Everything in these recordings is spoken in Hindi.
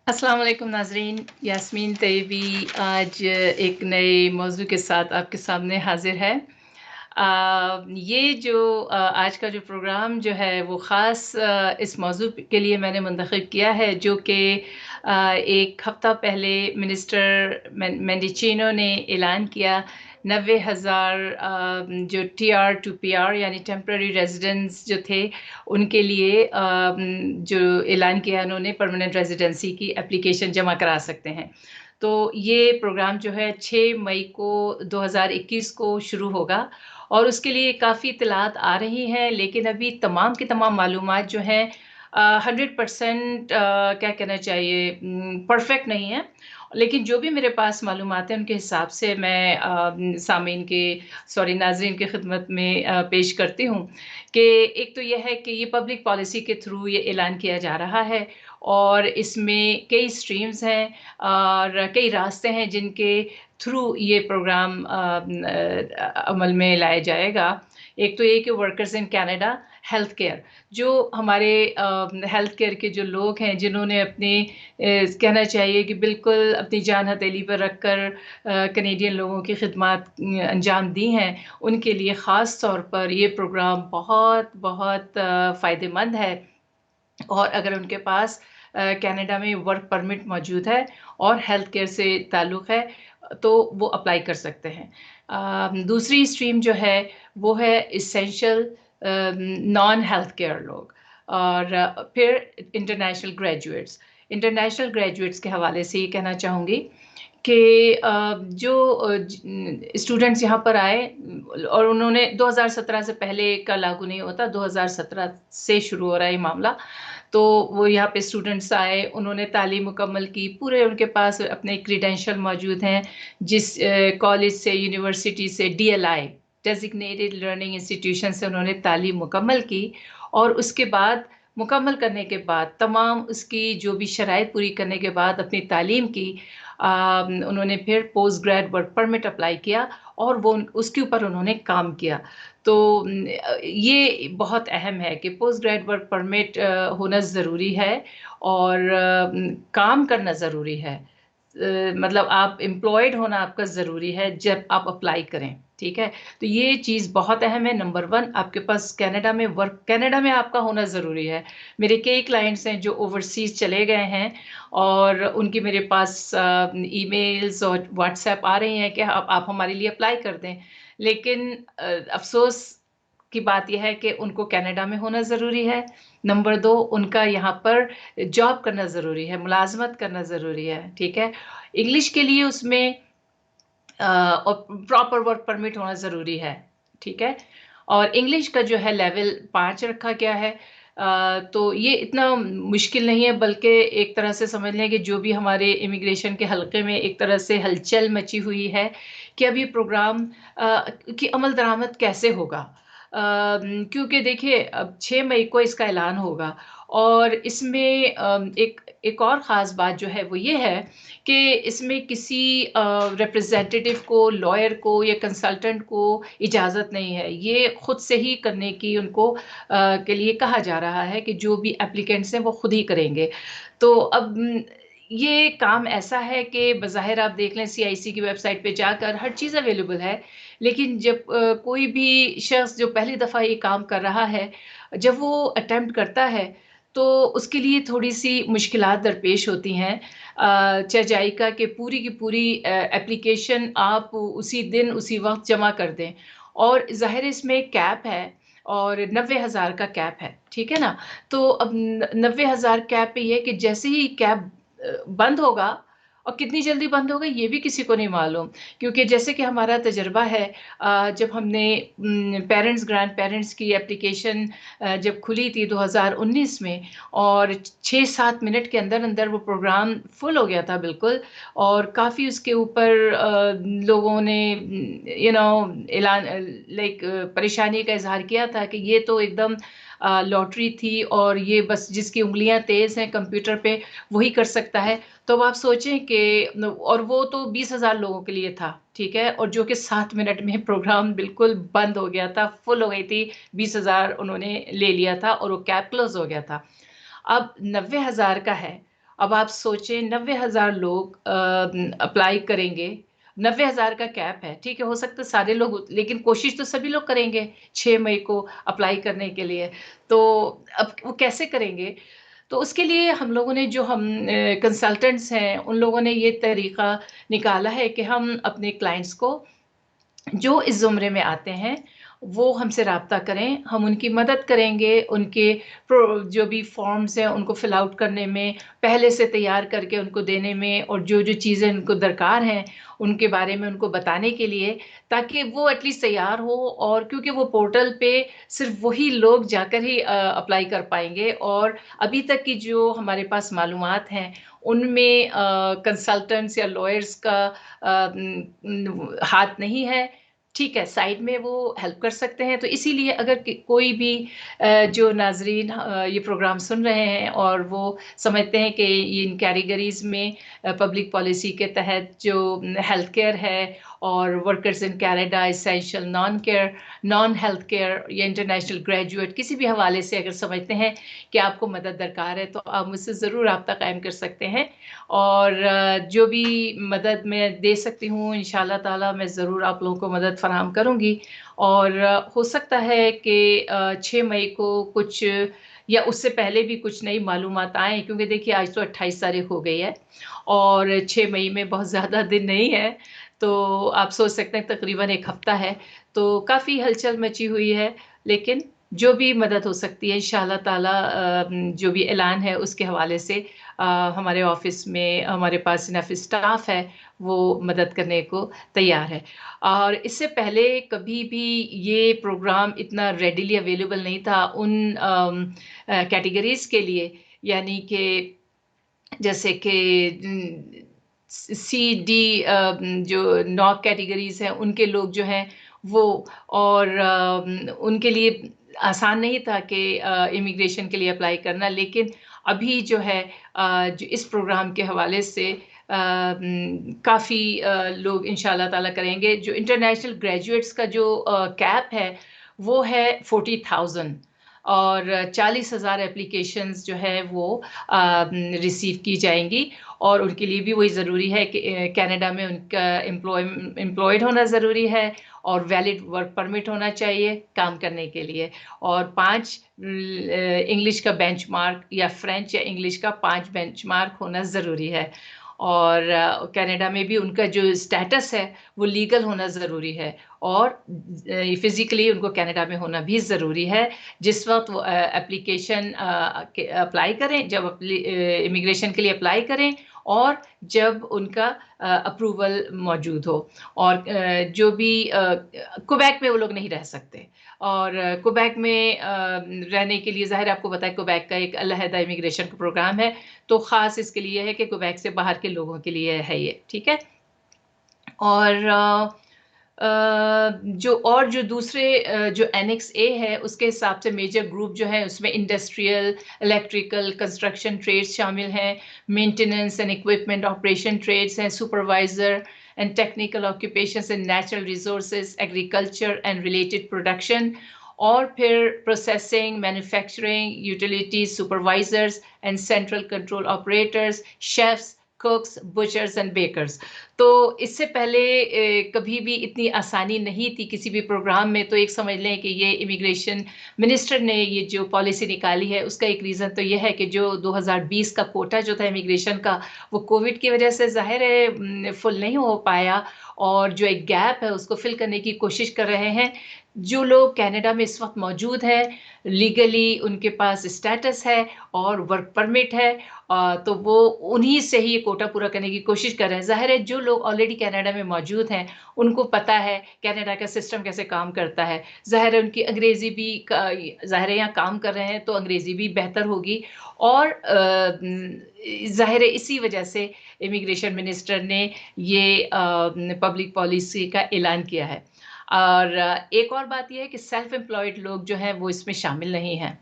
अस्सलाम वालेकुम नाज़रीन, यास्मीन तैयबी आज एक नए मौज़ू के साथ आपके सामने हाज़िर है। ये जो आज का जो प्रोग्राम जो है वो ख़ास इस मौज़ू के लिए मैंने मुंतख़ब किया है जो कि 1 हफ़्ता पहले मिनिस्टर मेंडिचिनो ने ऐलान किया 90,000 जो टीआर टू पीआर यानी टेम्परेरी रेज़िडेंट्स जो थे उनके लिए जो ऐलान किया उन्होंने परमानेंट रेज़िडेंसी की एप्लीकेशन जमा करा सकते हैं। तो ये प्रोग्राम जो है 6 मई को 2021 को शुरू होगा और उसके लिए काफ़ी इत्तलात आ रही हैं, लेकिन अभी तमाम की तमाम मालूमात जो हैं 100% क्या कहना चाहिए परफ़ेक्ट नहीं है। लेकिन जो भी मेरे पास मालूमात हैं, उनके हिसाब से मैं सामीन के नाज़रीन की खिदमत में पेश करती हूँ कि एक तो ये है कि ये पब्लिक पॉलिसी के थ्रू ये ऐलान किया जा रहा है और इसमें कई स्ट्रीम्स हैं और कई रास्ते हैं जिनके थ्रू ये प्रोग्राम अमल में लाया जाएगा। एक तो ये कि workers in Canada health care जो हमारे हेल्थ केयर के जो लोग हैं जिन्होंने अपनी कहना चाहिए कि बिल्कुल अपनी जान हथेली पर रखकर कनेडियन लोगों की खिदमत अंजाम दी हैं, उनके लिए ख़ास तौर पर ये प्रोग्राम बहुत फ़ायदेमंद है और अगर उनके पास कनाडा में वर्क परमिट मौजूद है और हेल्थ केयर से ताल्लुक़ है, तो वो अप्लाई कर सकते हैं। दूसरी स्ट्रीम जो है, वो है एसेंशियल नॉन हेल्थ केयर लोग और फिर इंटरनेशनल ग्रेजुएट्स। इंटरनेशनल ग्रेजुएट्स के हवाले से ये कहना चाहूँगी कि जो स्टूडेंट्स यहाँ पर आए और उन्होंने 2017 से पहले का लागू नहीं होता, 2017 से शुरू हो रहा है ये मामला। तो वो यहाँ पे स्टूडेंट्स आए, उन्होंने तालीम मुकम्मल की, पूरे उनके पास अपने क्रेडेंशियल मौजूद हैं, जिस कॉलेज से, यूनिवर्सिटी से डीएलआई डेज़िग्नेटेड लर्निंग इंस्टीट्यूशन से उन्होंने तालीम मुकम्मल की और उसके बाद मुकम्मल करने के बाद तमाम उसकी जो भी शराइत पूरी करने के बाद अपनी तालीम की उन्होंने फिर post grade work permit apply किया और वो उसके ऊपर उन्होंने काम किया। तो ये बहुत अहम है कि पोस्ट ग्रेड वर्क परमिट होना ज़रूरी है और काम करना ज़रूरी है। मतलब आप एम्प्लॉयड होना आपका ज़रूरी है जब आप अप्लाई करें, ठीक है? तो ये चीज़ बहुत अहम है। नंबर 1 आपके पास कनाडा में आपका होना ज़रूरी है। मेरे कई क्लाइंट्स हैं जो ओवरसीज़ चले गए हैं और उनकी मेरे पास ईमेल्स और व्हाट्सएप आ रही हैं कि आप हमारे लिए अप्लाई कर दें। लेकिन अफ़सोस की बात ये है कि उनको कनाडा में होना ज़रूरी है। नंबर 2 उनका यहाँ पर जॉब करना ज़रूरी है, मुलाज़मत करना ज़रूरी है, ठीक है? इंग्लिश के लिए उसमें और प्रॉपर वर्क परमिट होना ज़रूरी है, ठीक है? और इंग्लिश का जो है लेवल 5 रखा गया है। तो ये इतना मुश्किल नहीं है बल्कि एक तरह से समझ लें कि जो भी हमारे इमिग्रेशन के हलक़े में एक तरह से हलचल मची हुई है कि अब ये प्रोग्राम की अमल-दरामद कैसे होगा? क्योंकि देखिए अब 6 मई को इसका ऐलान होगा और इसमें एक और ख़ास बात जो है वो ये है कि इसमें किसी रिप्रेजेंटेटिव को, लॉयर को या कंसल्टेंट को इजाज़त नहीं है। ये खुद से ही करने की उनको के लिए कहा जा रहा है कि जो भी एप्लीकेंट्स हैं वो खुद ही करेंगे। तो अब ये काम ऐसा है कि बज़ाहिर आप देख लें सीआईसी की वेबसाइट पे जाकर हर चीज़ अवेलेबल है। लेकिन जब कोई भी शख़्स जो पहली दफ़ा ये काम कर रहा है, जब वो अटेम्प्ट करता है, तो उसके लिए थोड़ी-सी मुश्किलात दरपेश होती हैं। चाहे जायका कि पूरी की पूरी एप्लीकेशन आप उसी दिन, उसी वक़्त जमा कर दें और ज़ाहिर है इसमें एक कैप है और 90,000 का कैप है, ठीक है ना? तो अब न 90,000 कैप पे ये है कि जैसे ही कैप बंद होगा और कितनी जल्दी बंद होगा ये भी किसी को नहीं मालूम। क्योंकि जैसे कि हमारा तजुर्बा है जब हमने पेरेंट्स, ग्रैंड-पेरेंट्स की एप्लीकेशन जब खुली थी 2019 में और 6-7 मिनट के अंदर-अंदर वो प्रोग्राम फुल हो गया था बिल्कुल और काफ़ी उसके ऊपर लोगों ने ऐलान लाइक परेशानी का इज़हार किया था कि ये तो एकदम लॉटरी थी और ये बस जिसकी उँगलियाँ तेज़ हैं कंप्यूटर पे वही कर सकता है। तो अब आप सोचें कि न और वो तो 20,000 लोगों के लिए था, ठीक है? और जो कि 7 मिनट में प्रोग्राम बिल्कुल बंद हो गया था, फुल हो गई थी, 20,000 उन्होंने ले लिया था और वो कैप क्लोज़ हो गया था। अब 90,000 का है अब आप सोचें 90,000 लोग अप्लाई करेंगे, 90,000 का कैप है, ठीक है? हो सकता है सारे लोग, लेकिन कोशिश तो सभी लोग करेंगे 6 मई को अप्लाई करने के लिए। तो अब वो कैसे करेंगे? तो उसके लिए हम लोगों ने जो हम कंसल्टेंट्स हैं, उन लोगों ने ये तरीका निकाला है कि हम अपने क्लाइंट्स को जो इस ज़ुमरे में आते हैं, वो हमसे राब्ता करें, हम उनकी मदद करेंगे, उनके जो भी फ़ॉर्म्स हैं, उनको फ़िल आउट करने में, पहले से तैयार करके उनको देने में और जो-जो चीज़ें उनको दरकार हैं, उनके बारे में उनको बताने के लिए, ताकि वो एटलीस्ट तैयार हो। और क्योंकि वो पोर्टल पे सिर्फ़ वही लोग जाकर ही अप्लाई कर पाएँगे, और अभी तक की जो हमारे पास मालूमात हैं, उनमें कंसल्टेंट्स या लॉयर्स का हाथ नहीं है। ठीक है, साइड में वो हेल्प कर सकते हैं। तो इसीलिए अगर कि कोई भी जो नाज़रीन ये प्रोग्राम सुन रहे हैं और वो समझते हैं कि इन कैटेगरीज़ में पब्लिक पॉलिसी के तहत जो हेल्थ केयर है और workers in Canada, essential non health care या इंटरनेशनल ग्रेजुएट, किसी भी हवाले से अगर समझते हैं कि आपको मदद दरकार है, तो आप मुझसे ज़रूर राब्ता कायम कर सकते हैं। और जो भी मदद मैं दे सकती हूँ, इंशाअल्लाह ताला मैं ज़रूर आप लोगों को मदद फ़राहम करूँगी। और हो सकता है कि 6 मई को कुछ या उससे पहले भी कुछ नई मालूमात आएँ, क्योंकि देखिए आज तो 28 तारीख़ हो गई है और 6 मई में बहुत ज़्यादा दिन नहीं है। तो आप सोच सकते हैं तकरीबन 1 हफ़्ता है, तो काफ़ी हलचल मची हुई है। लेकिन जो भी मदद हो सकती है इंशाअल्लाह ताला, जो भी ऐलान है उसके हवाले से अ, हमारे ऑफ़िस में हमारे पास इनफ़ स्टाफ़ है, वो मदद करने को तैयार है। और इससे पहले कभी भी ये प्रोग्राम इतना रेडिली अवेलेबल नहीं था उन कैटेगरीज़ के लिए, यानी कि जैसे कि सी, डी, जो 9 कैटेगरीज़ हैं, उनके लोग जो हैं वो, और उनके लिए आसान नहीं था कि इमिग्रेशन के लिए अप्लाई करना। लेकिन अभी जो है जो इस प्रोग्राम के हवाले से काफ़ी लोग इंशाअल्लाह ताला करेंगे। जो इंटरनेशनल ग्रेजुएट्स का जो कैप है, वो है 40,000 और 40,000 एप्लीकेशंस जो है वो रिसीव की जाएँगी। और उनके लिए भी वही ज़रूरी है कि कनाडा में उनका एम्प्लॉयड होना ज़रूरी है और वैलिड वर्क परमिट होना चाहिए काम करने के लिए। और 5 इंग्लिश का बेंचमार्क या फ्रेंच या इंग्लिश का 5 बेंचमार्क होना ज़रूरी है। और कनाडा में भी उनका जो स्टेटस है, वो लीगल होना ज़रूरी है और फिज़िकली उनको कनाडा में होना भी ज़रूरी है। जिस वक़्त वो एप्लीकेशन अप्लाई करें, जब इमिग्रेशन के लिए अप्लाई करें और जब उनका अप्रूवल मौजूद हो। और जो भी क्वेबेक में वो लोग नहीं रह सकते। और क्वेबेक में रहने के लिए ज़ाहिर है आपको पता है क्वेबेक का एक अलहदा इमिग्रेशन का प्रोग्राम है, तो ख़ास इसके लिए है कि क्वेबेक से बाहर के लोगों के लिए है ये, ठीक है? और जो दूसरे जो एनेक्स ए है उसके हिसाब से मेजर ग्रुप जो है उसमें इंडस्ट्रियल, इलेक्ट्रिकल, कंस्ट्रक्शन ट्रेड्स शामिल हैं, maintenance and equipment operation trades हैं, supervisor and technical occupations in natural resources, agriculture and related production. और फिर processing, manufacturing, utilities supervisors and central control operators, chefs, cooks, butchers and bakers. तो इससे पहले कभी भी इतनी आसानी नहीं थी किसी भी प्रोग्राम में। तो एक समझ लें कि ये इमिग्रेशन मिनिस्टर ने ये जो पॉलिसी निकाली है उसका एक रीज़न तो ये है कि जो 2020 का कोटा जो था इमिग्रेशन का, वो कोविड की वजह से ज़ाहिर है फुल नहीं हो पाया, और जो एक गैप है उसको फिल करने की कोशिश कर रहे हैं। जो लोग कनाडा में इस वक्त मौजूद हैं, लीगली उनके पास स्टेटस है और वर्क परमिट है, तो वो उन्हीं से ही ये कोटा पूरा करने की कोशिश कर रहे हैं। ज़ाहिर है जो लोग ऑलरेडी कनाडा में मौजूद हैं, उनको पता है कनाडा का सिस्टम कैसे काम करता है। ज़ाहिर है उनकी अंग्रेज़ी भी ज़ाहिर है यहाँ काम कर रहे हैं तो अंग्रेज़ी भी बेहतर होगी। और ज़ाहिर है इसी वजह से इमिग्रेशन मिनिस्टर ने ये पब्लिक पॉलिसी का ऐलान किया है। और एक और बात ये है कि सेल्फ एम्प्लॉयड लोग जो हैं वो इसमें शामिल नहीं हैं।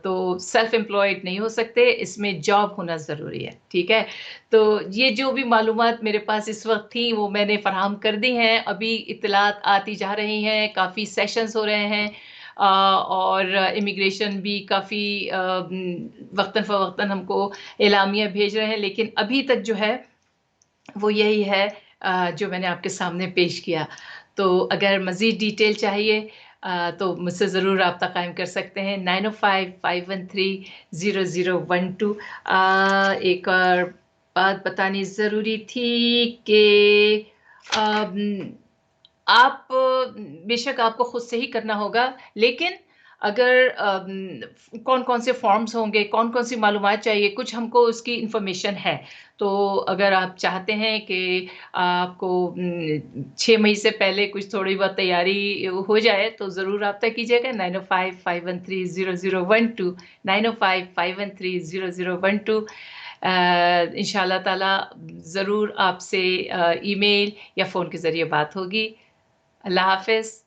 तो सेल्फ एम्प्लॉयड नहीं हो सकते, इसमें जॉब होना ज़रूरी है, ठीक है? तो ये जो भी मालूमात मेरे पास इस वक़्त थी वो मैंने फ़राहम कर दी हैं, अभी इत्तलात आती जा रही हैं, काफ़ी सेशंस हो रहे हैं। और इमिग्रेशन भी काफ़ी वक्तन फ़वक्तन हमको एलामिया भेज रहे हैं, लेकिन अभी तक जो है वो यही है जो मैंने आपके सामने पेश किया। तो अगर मज़ीद डिटेल चाहिए तो मुझसे ज़रूर राब्ता कायम कर सकते हैं 905-513-0012। एक और बात बतानी ज़रूरी थी कि अम, आप बेशक आपको खुद से ही करना होगा, लेकिन अगर कौन-कौन से फॉर्म्स होंगे, कौन-कौन सी मालूमात चाहिए, कुछ हमको उसकी इन्फॉर्मेशन है। तो अगर आप चाहते हैं कि आपको 6 मई से पहले कुछ थोड़ी बहुत तैयारी हो जाए, तो ज़रूर राब्ता कीजिएगा 905-513-0012 905-513-0012। इंशाअल्लाह ताला ज़रूर आपसे ईमेल या फ़ोन के ज़रिए बात होगी। अल्लाह हाफ़िज़।